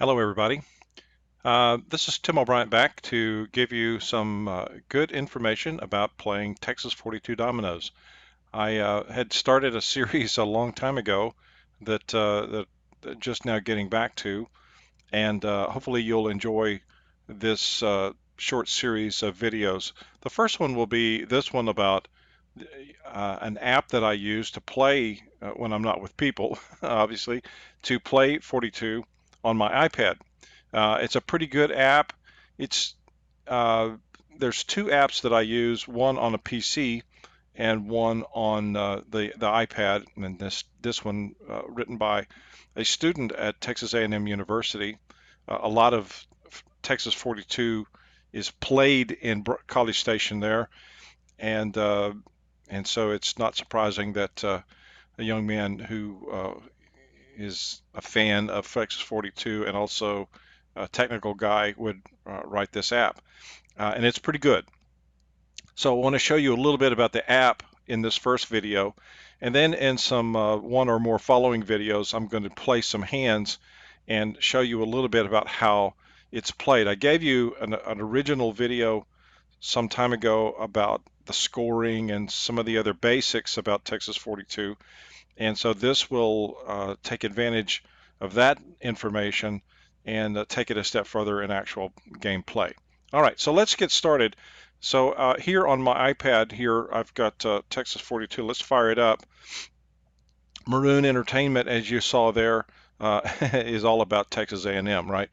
Hello, everybody. This is Tim O'Brien back to give you some good information about playing Texas 42 dominoes. I had started a series a long time ago that just now getting back to, and hopefully you'll enjoy this short series of videos. The first one will be this one about an app that I use to play when I'm not with people, obviously, to play 42 on my iPad. It's a pretty good app. It's uh, there's two apps that I use, one on a PC and one on the iPad, and this one written by a student at Texas A&M University. A lot of Texas 42 is played in College Station there, and uh, and so it's not surprising that a young man who is a fan of Texas 42 and also a technical guy would write this app. And it's pretty good. So I want to show you a little bit about the app in this first video. And then in some one or more following videos, I'm going to play some hands and show you a little bit about how it's played. I gave you an original video some time ago about the scoring and some of the other basics about Texas 42. And so this will take advantage of that information and take it a step further in actual gameplay. All right, so let's get started. So here on my iPad here, I've got Texas 42. Let's fire it up. Maroon Entertainment, as you saw there, is all about Texas A&M, right?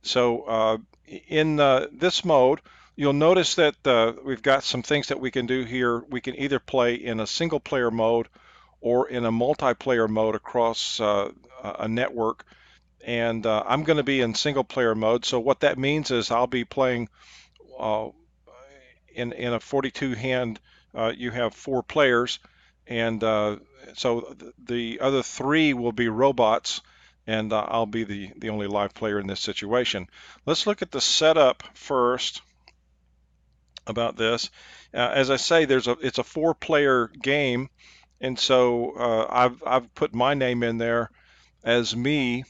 So in this mode, you'll notice that we've got some things that we can do here. We can either play in a single player mode or in a multiplayer mode across a network. And I'm going to be in single player mode. So what that means is I'll be playing uh, in a 42 hand. You have four players, and so the other three will be robots, and I'll be the only live player in this situation. Let's look at the setup first about this. As I say, it's a four-player game, and so I've put my name in there as me.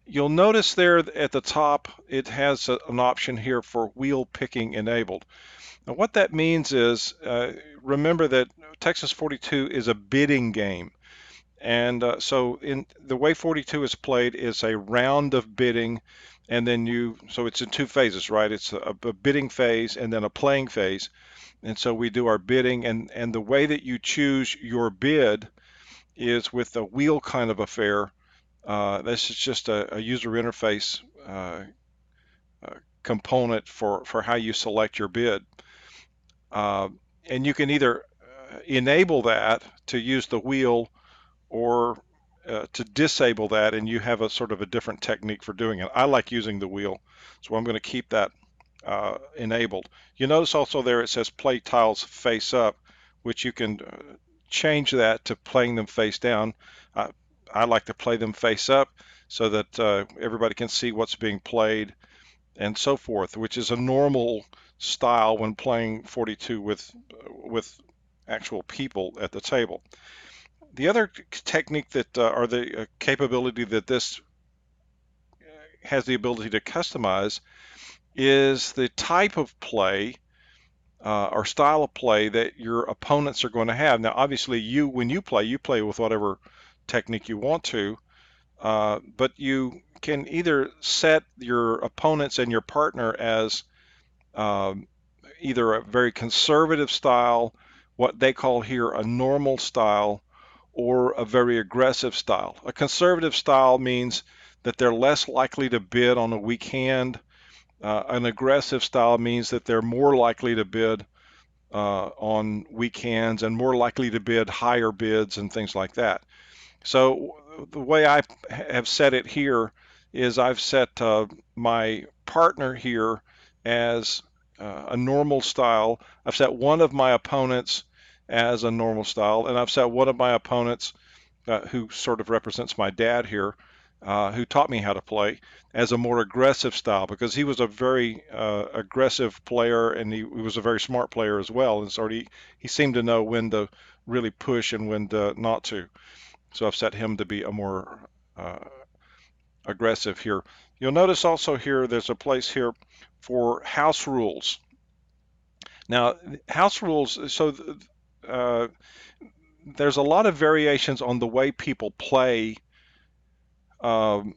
You'll notice there at the top it has an option here for wheel picking enabled. Now what that means is remember that Texas 42 is a bidding game. And so in the way 42 is played is a round of bidding, and then so it's in two phases, right? It's a bidding phase and then a playing phase. And so we do our bidding, and the way that you choose your bid is with a wheel kind of affair. This is just a user interface component for how you select your bid. Uh, and you can either enable that to use the wheel or to disable that, and you have a sort of a different technique for doing it. I like using the wheel, so I'm going to keep that enabled. You notice also there it says play tiles face up, which you can change that to playing them face down. I like to play them face up so that everybody can see what's being played and so forth, which is a normal style when playing 42 with actual people at the table. The other technique that or the capability that this has the ability to customize is the type of play or style of play that your opponents are going to have. Now, obviously, when you play with whatever technique you want to, but you can either set your opponents and your partner as um, either a very conservative style, what they call here a normal style, or a very aggressive style. A conservative style means that they're less likely to bid on a weak hand. An aggressive style means that they're more likely to bid on weak hands and more likely to bid higher bids and things like that. So the way I have set it here is I've set my partner here as a normal style. I've set one of my opponents as a normal style, and I've set one of my opponents who sort of represents my dad here, who taught me how to play, as a more aggressive style because he was a very aggressive player and he was a very smart player as well. And so he seemed to know when to really push and when to not to. So I've set him to be a more uh, aggressive here. You'll notice also here there's a place here for house rules. Now, house rules, so uh, there's a lot of variations on the way people play um,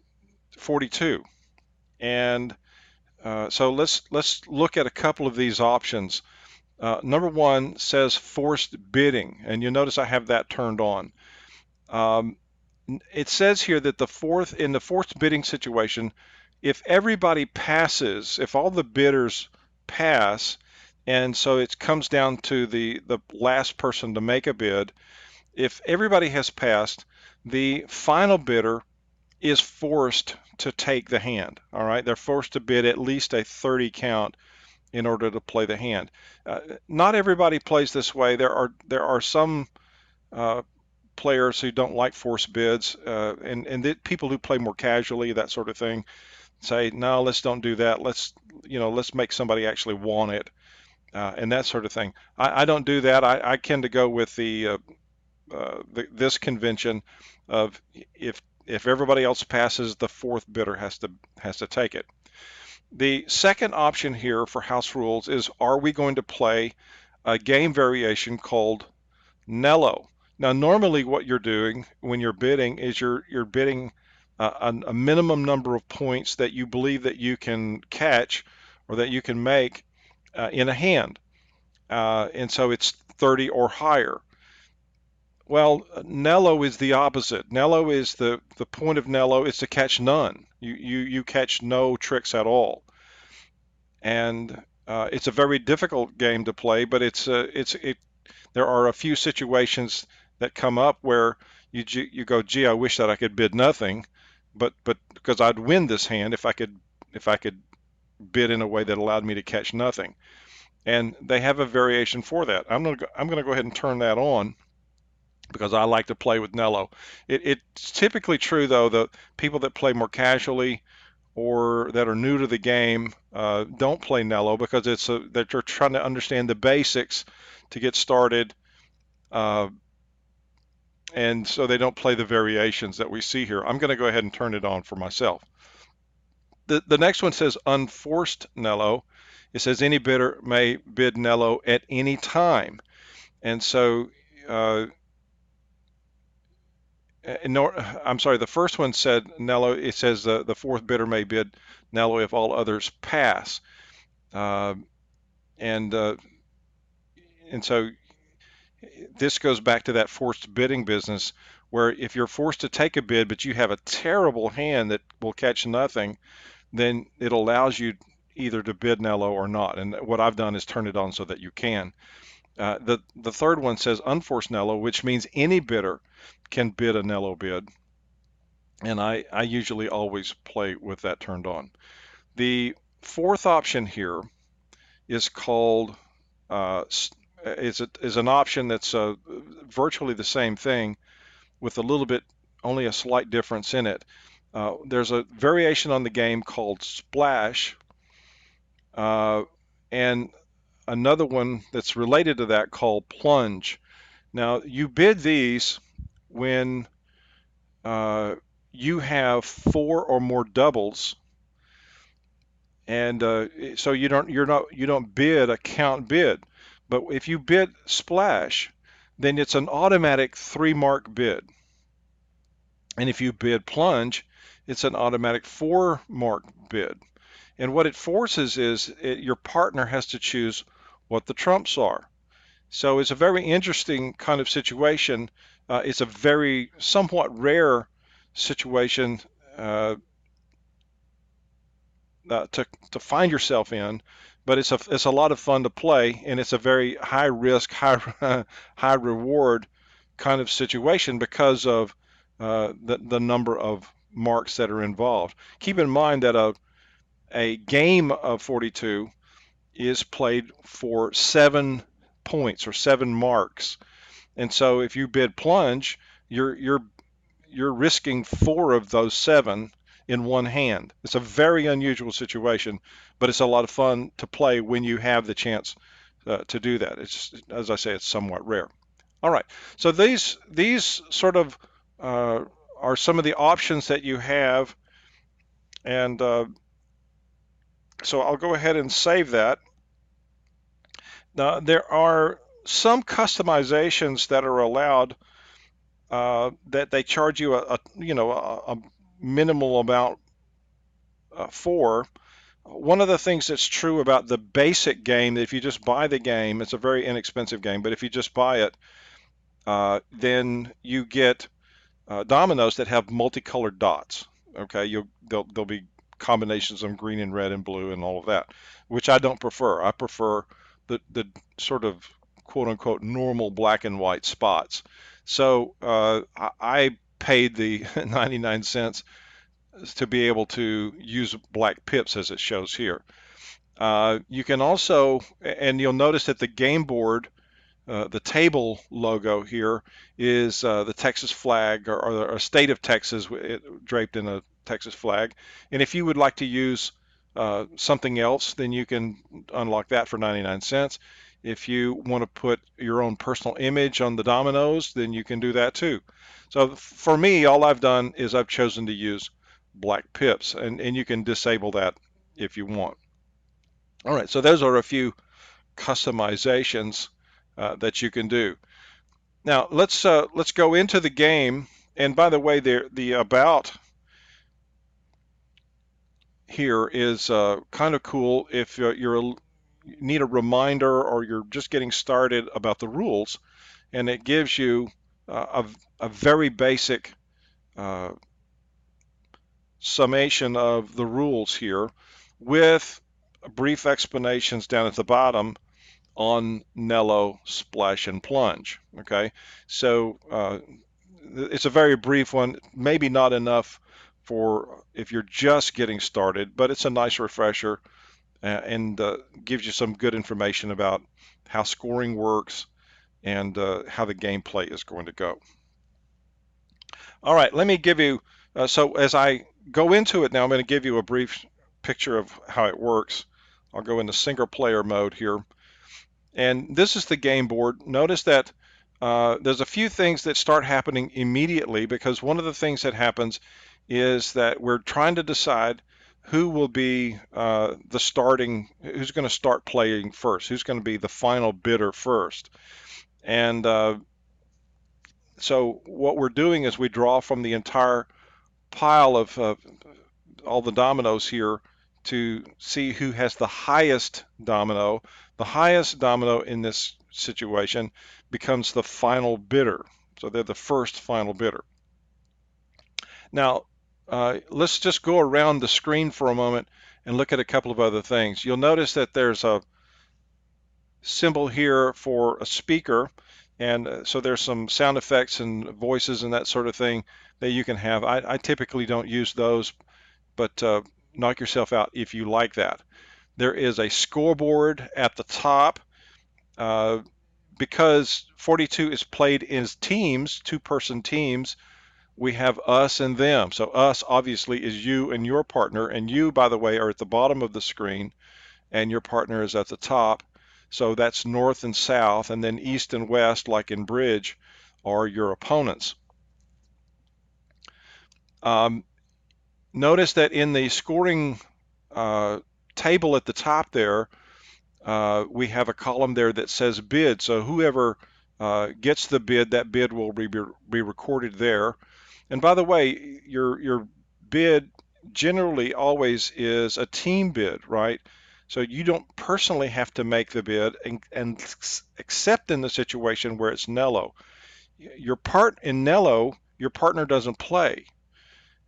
42. And so let's look at a couple of these options. Number one says forced bidding, and you'll notice I have that turned on. Um, it says here that in the forced bidding situation, if everybody passes, if all the bidders pass, and so it comes down to the last person to make a bid, if everybody has passed, the final bidder is forced to take the hand. All right, they're forced to bid at least a 30 count in order to play the hand. Uh, Not everybody plays this way. There are some uh, players who don't like forced bids, and people who play more casually, that sort of thing, say, no, let's don't do that. Let's make somebody actually want it, and that sort of thing. I don't do that. I tend to go with this convention of if everybody else passes, the fourth bidder has to take it. The second option here for house rules is, are we going to play a game variation called Nello? Now, normally what you're doing when you're bidding is you're bidding a minimum number of points that you believe that you can catch or that you can make in a hand, and so it's 30 or higher. Well, Nello is the opposite. Nello is the point of Nello is to catch none. You catch no tricks at all, and it's a very difficult game to play. But there are a few situations that come up where you go, gee, I wish that I could bid nothing, but because I'd win this hand if I could bid in a way that allowed me to catch nothing. And they have a variation for that. I'm gonna go ahead and turn that on because I like to play with Nello. It's typically true though that people that play more casually or that are new to the game don't play Nello because that they're trying to understand the basics to get started, uh, and so they don't play the variations that we see here. I'm going to go ahead and turn it on for myself. The next one says unforced Nello. It says any bidder may bid Nello at any time, and so uh, no, I'm sorry. The first one said Nello. It says the fourth bidder may bid Nello if all others pass, uh, and uh, and so this goes back to that forced bidding business, where if you're forced to take a bid, but you have a terrible hand that will catch nothing, then it allows you either to bid Nello or not. And what I've done is turn it on so that you can. The third one says unforced Nello, which means any bidder can bid a Nello bid. And I usually always play with that turned on. The fourth option here is called is an option that's virtually the same thing with a little bit, only a slight difference in it. There's a variation on the game called Splash, and another one that's related to that called Plunge. Now, you bid these when uh, you have four or more doubles, and so you don't bid a count bid. But if you bid Splash, then it's an automatic 3-mark bid. And if you bid Plunge, it's an automatic 4-mark bid. And what it forces is your partner has to choose what the trumps are. So it's a very interesting kind of situation. It's a very somewhat rare situation uh, to find yourself in, but it's a lot of fun to play, and it's a very high risk, high reward kind of situation because of the number of marks that are involved. Keep in mind that a game of 42 is played for 7 points or 7 marks, and so if you bid plunge, you're risking 4 of those 7 in one hand. It's a very unusual situation, but it's a lot of fun to play when you have the chance to do that. It's, as I say, it's somewhat rare. All right, so these sort of are some of the options that you have And so I'll go ahead and save that. Now, there are some customizations that are allowed that they charge you a minimal amount for. One of the things that's true about the basic game, if you just buy the game, it's a very inexpensive game, but if you just buy it, then you get dominoes that have multicolored dots. Okay, there'll be combinations of green and red and blue and all of that, which I don't prefer. I prefer the sort of quote unquote normal black and white spots. So I paid the 99 cents to be able to use black pips as it shows here. You can also, and you'll notice that the game board, the table logo here is the Texas flag or a state of Texas draped in a Texas flag. And if you would like to use something else, then you can unlock that for 99 cents. If you want to put your own personal image on the dominoes, then you can do that too. So for me, all I've done is I've chosen to use black pips, and you can disable that if you want. All right, so those are a few customizations that you can do. Now let's go into the game. And by the way, the about here is kind of cool if you need a reminder or you're just getting started about the rules, and it gives you a very basic uh, summation of the rules here with brief explanations down at the bottom on Nello, Splash, and Plunge. Okay, so it's a very brief one, maybe not enough for if you're just getting started, but it's a nice refresher and gives you some good information about how scoring works and how the gameplay is going to go. All right, let me give you, so as I go into it now, I'm going to give you a brief picture of how it works. I'll go into single player mode here. And this is the game board. Notice that there's a few things that start happening immediately, because one of the things that happens is that we're trying to decide who will be who's going to start playing first, who's going to be the final bidder first. And so what we're doing is we draw from the entire pile of all the dominoes here to see who has the highest domino. The highest domino in this situation becomes the final bidder. So they're the first final bidder. Now, let's just go around the screen for a moment and look at a couple of other things. You'll notice that there's a symbol here for a speaker, and so there's some sound effects and voices and that sort of thing that you can have. I typically don't use those, but knock yourself out if you like that. There is a scoreboard at the top. Because 42 is played in teams, two-person teams, we have us and them. So us obviously is you and your partner, and you, by the way, are at the bottom of the screen, and your partner is at the top. So that's north and south, and then east and west, like in bridge, are your opponents. Notice that in the scoring table at the top there, we have a column there that says bid. So whoever gets the bid, that bid will be recorded there. And by the way, your bid generally always is a team bid, right? So you don't personally have to make the bid, and except in the situation where it's Nello. Your part in Nello, your partner doesn't play.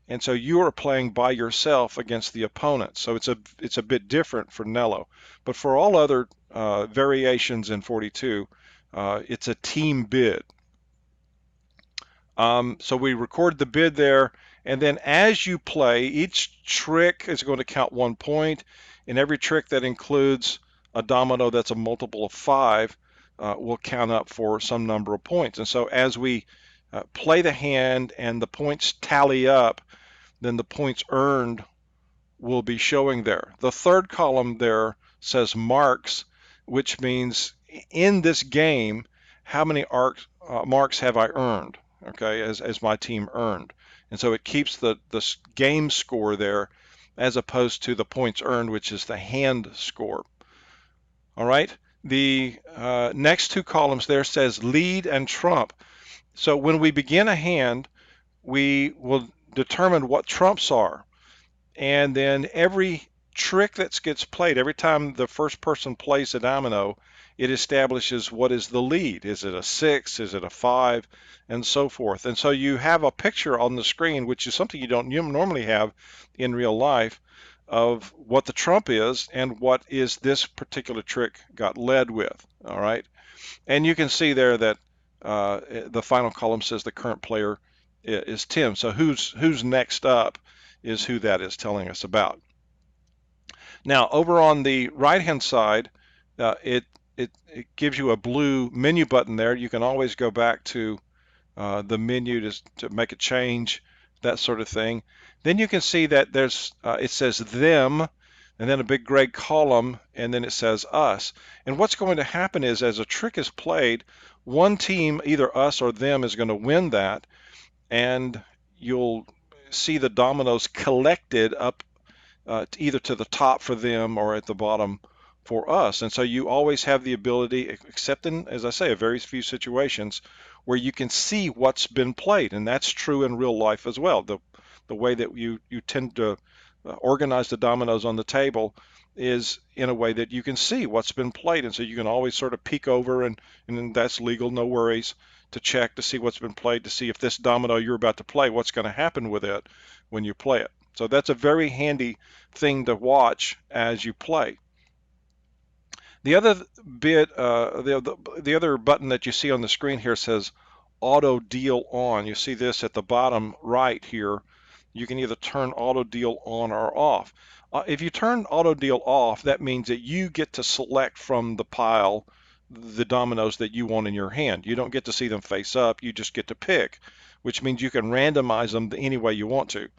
And so you are playing by yourself against the opponent. So it's a bit different for Nello. But for all other variations in 42, it's a team bid. So we record the bid there, and then as you play, each trick is going to count 1 point, and every trick that includes a domino that's a multiple of 5 will count up for some number of points. And so as we play the hand and the points tally up, then the points earned will be showing there. The third column there says marks, which means in this game, how many marks have I earned, okay, as my team earned. And so it keeps the game score there as opposed to the points earned, which is the hand score. All right. The next two columns there says lead and trump. So when we begin a hand, we will determine what trumps are. And then every trick that gets played, every time the first person plays a domino, it establishes what is the lead. Is it a 6? Is it a 5? And so forth. And so you have a picture on the screen, which is something you don't normally have in real life, of what the trump is and what is this particular trick got led with. All right. And you can see there that the final column says the current player is Tim. So who's next up is who that is telling us about. Now, over on the right-hand side, it gives you a blue menu button there. You can always go back to the menu to make a change, that sort of thing. Then you can see that there's it says them, and then a big gray column, and then it says us. And what's going to happen is, as a trick is played, one team, either us or them, is going to win that, and you'll see the dominoes collected up either to the top for them or at the bottom for us. And so you always have the ability, except in, as I say, a very few situations, where you can see what's been played. And that's true in real life as well. The way that you tend to organize the dominoes on the table is in a way that you can see what's been played. And so you can always sort of peek over, and that's legal, no worries, to check to see what's been played, to see if this domino you're about to play, what's going to happen with it when you play it. So that's a very handy thing to watch as you play. The other bit, the other button that you see on the screen here says auto deal on. You see this at the bottom right here. You can either turn auto deal on or off. If you turn auto deal off, that means that you get to select from the pile the dominoes that you want in your hand. You don't get to see them face up, you just get to pick, which means you can randomize them any way you want to.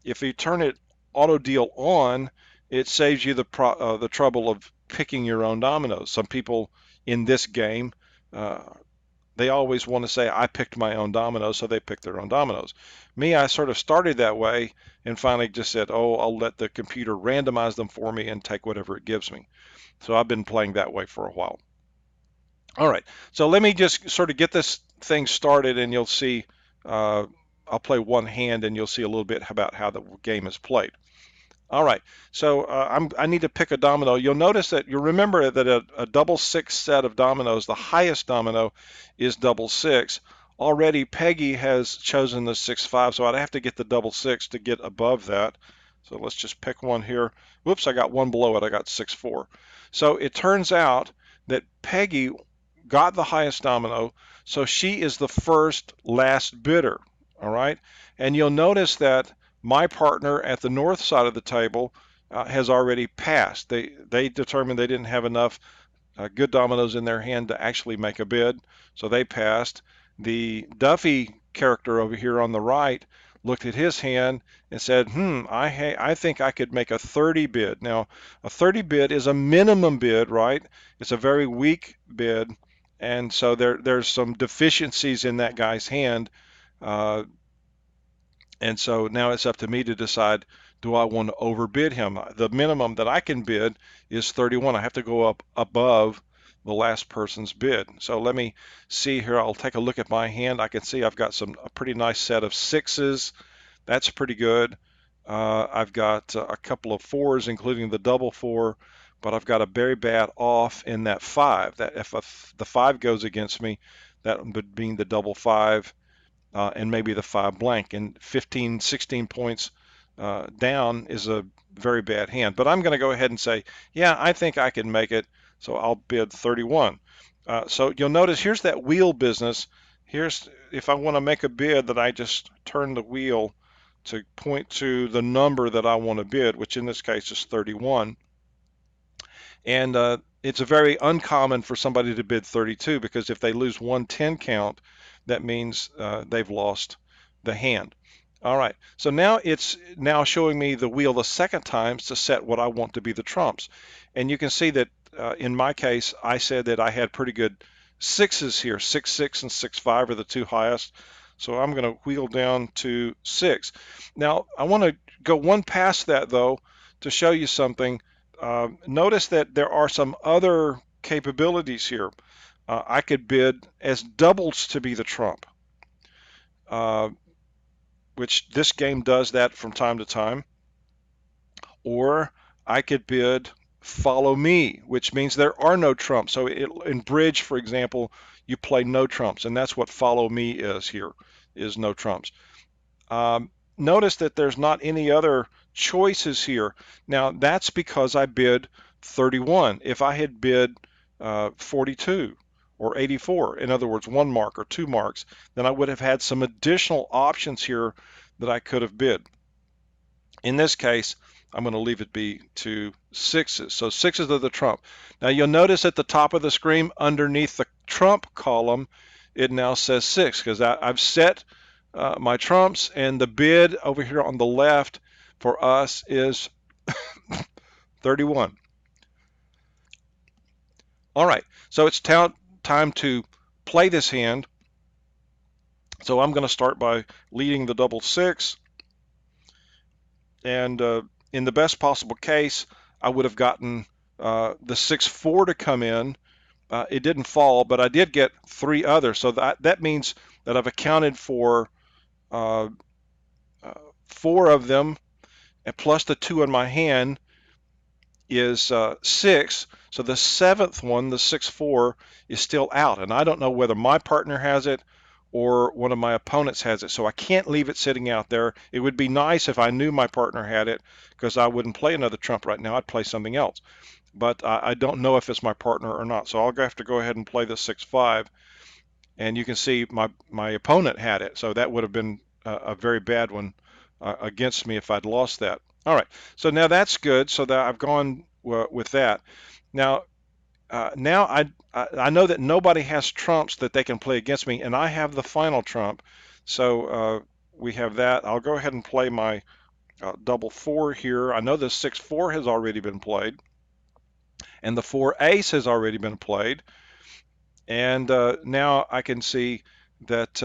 If you turn it auto deal on, it saves you the trouble of picking your own dominoes. Some people in this game, uh, they always want to say, I picked my own dominoes, so they pick their own dominoes. Me, I sort of started that way and finally just said, oh, I'll let the computer randomize them for me and take whatever it gives me. So I've been playing that way for a while. All right, so let me just sort of get this thing started, and you'll see, I'll play one hand and you'll see a little bit about how the game is played. All right, so I need to pick a domino. You'll notice that you remember that a double six set of dominoes, the highest domino is double six. Already Peggy has chosen the 6-5, so I'd have to get the double six to get above that. So let's just pick one here. Whoops, I got one below it. I got 6-4. So it turns out that Peggy got the highest domino, so she is the first last bidder. All right, and you'll notice that my partner at the north side of the table has already passed. They determined they didn't have enough good dominoes in their hand to actually make a bid, so they passed. The Duffy character over here on the right looked at his hand and said, I think I could make a 30 bid. Now, a 30 bid is a minimum bid, right? It's a very weak bid, and so there's some deficiencies in that guy's hand. And so now it's up to me to decide, do I want to overbid him? The minimum that I can bid is 31. I have to go up above the last person's bid. So let me see here. I'll take a look at my hand. I can see I've got a pretty nice set of sixes. That's pretty good. I've got a couple of fours, including the double four, but I've got a very bad off in that five. That if the five goes against me, that would mean the double five. And maybe the five blank, and 15, 16 points down is a very bad hand. But I'm going to go ahead and say, yeah, I think I can make it, so I'll bid 31. So you'll notice here's that wheel business. Here's, if I want to make a bid, that I just turn the wheel to point to the number that I want to bid, which in this case is 31. And it's a very uncommon for somebody to bid 32, because if they lose one 10 count, that means they've lost the hand. All right, so now it's now showing me the wheel the second time to set what I want to be the trumps. And you can see that in my case, I said that I had pretty good sixes here. 6-6 and 6-5 are the two highest. So I'm going to wheel down to 6. Now, I want to go one past that, though, to show you something. Notice that there are some other capabilities here. I could bid as doubles to be the trump, uh, which this game does that from time to time. Or I could bid follow me, which means there are no trumps. So in bridge, for example, you play no trumps, and that's what follow me is here, is no trumps. Notice that there's not any other choices here. Now, that's because I bid 31. If I had bid 42 or 84, in other words, 1 mark or 2 marks, then I would have had some additional options here that I could have bid. In this case, I'm going to leave it be to 6s. So 6s are the trump. Now you'll notice at the top of the screen underneath the trump column, it now says 6 because I've set my trumps, and the bid over here on the left for us is 31. All right, so it's time to play this hand. So I'm going to start by leading the double 6. And in the best possible case, I would have gotten the 6-4 to come in. It didn't fall, but I did get 3 others. So that means that I've accounted for uh, 4 of them, and plus the 2 in my hand is 6. So the 7th one, the 6-4, is still out. And I don't know whether my partner has it or one of my opponents has it. So I can't leave it sitting out there. It would be nice if I knew my partner had it, because I wouldn't play another trump right now. I'd play something else. But I don't know if it's my partner or not. So I'll have to go ahead and play the 6-5. And you can see my opponent had it. So that would have been a very bad one against me if I'd lost that. All right, so now that's good. So that I've gone with that. Now, I know that nobody has trumps that they can play against me, and I have the final trump. So we have that. I'll go ahead and play my double 4 here. I know the 6-4 has already been played, and the 4 ace has already been played. And now I can see that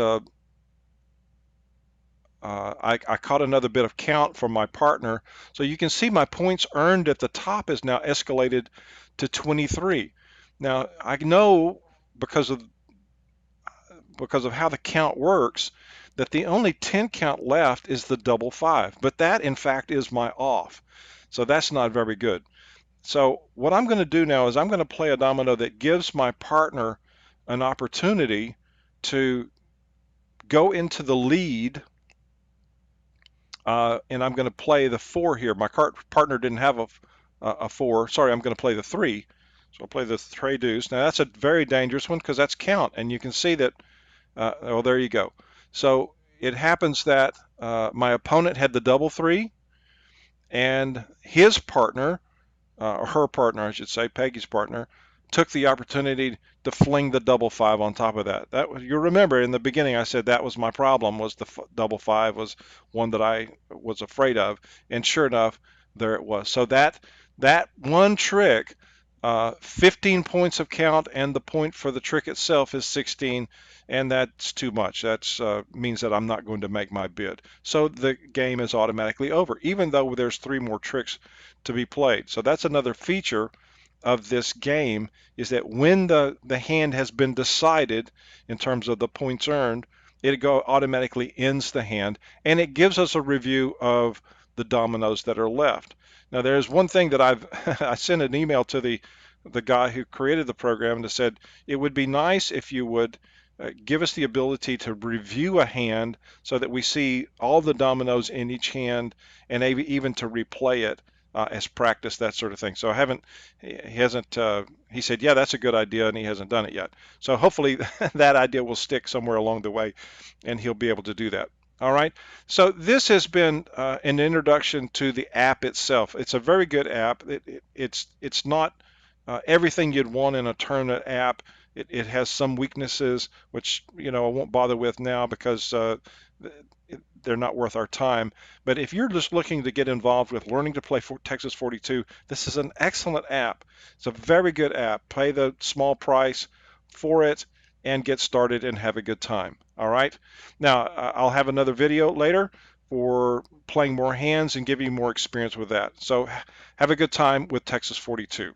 I caught another bit of count from my partner. So you can see my points earned at the top is now escalated to 23. Now I know because of how the count works that the only 10 count left is the double 5, but that in fact is my off. So that's not very good. So what I'm going to do now is I'm going to play a domino that gives my partner an opportunity to go into the lead, and I'm going to play the 4 here. My partner didn't have a 4. Sorry, I'm going to play the 3. So I'll play the 3 deuce. Now that's a very dangerous one because that's count, and you can see that. Oh, there you go. So it happens that my opponent had the double 3, and his partner, or her partner, I should say, Peggy's partner, took the opportunity to fling the double 5 on top of that. You remember in the beginning I said that was my problem, was the double 5 was one that I was afraid of, and sure enough, there it was. So that one trick, 15 points of count, and the point for the trick itself is 16, and that's too much. That means that I'm not going to make my bid. So the game is automatically over, even though there's 3 more tricks to be played. So that's another feature of this game, is that when the hand has been decided in terms of the points earned, it automatically ends the hand, and it gives us a review of the dominoes that are left. Now there's one thing that I sent an email to the guy who created the program that said it would be nice if you would give us the ability to review a hand so that we see all the dominoes in each hand, and even to replay it as practice, that sort of thing. So he said, yeah, that's a good idea, and he hasn't done it yet. So hopefully that idea will stick somewhere along the way, and he'll be able to do that. All right, so this has been an introduction to the app itself. It's a very good app. It's not everything you'd want in a tournament app. It has some weaknesses, which I won't bother with now because they're not worth our time. But if you're just looking to get involved with learning to play Texas 42, this is an excellent app. It's a very good app. Pay the small price for it, and get started and have a good time. All right. Now, I'll have another video later for playing more hands and giving you more experience with that. So have a good time with Texas 42.